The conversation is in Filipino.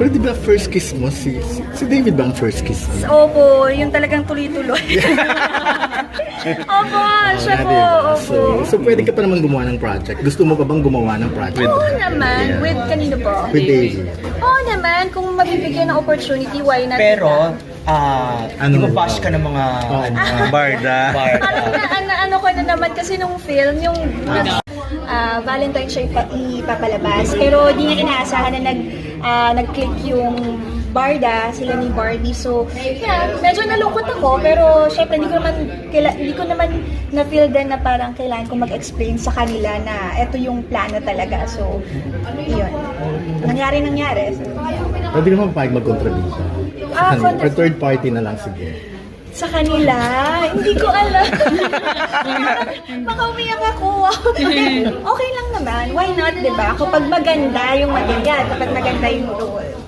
Pero di ba first kiss mo, si David ba ang first kiss mo? Opo, yung talagang tuloy-tuloy. Opo, siya po, opo. So pwede ka pa naman gumawa ng project. Gusto mo pa bang gumawa ng project? Oo naman, with kanino po? With David. Oo naman, kung mabibigyan ng opportunity, why not? Pero, Ano? bash ka ng mga Barda. Parang ano ko na naman kasi nung film, yung Valentine siya ipapalabas. Pero di nga inaasahan na nag-click yung Barda, sila ni Barbie. So, yeah, medyo nalungkot ako. Pero, syempre, hindi ko naman na-feel din na parang kailangan ko mag-explain sa kanila na ito yung plano talaga. So, yun. Nangyari. So, Pwede naman pa mag-contribute. Or third party na lang sige. sa kanila, hindi ko alam. Baka umiyak ako. Okay lang naman. Why not, diba? Kapag maganda yung maganda, kapag maganda yung role.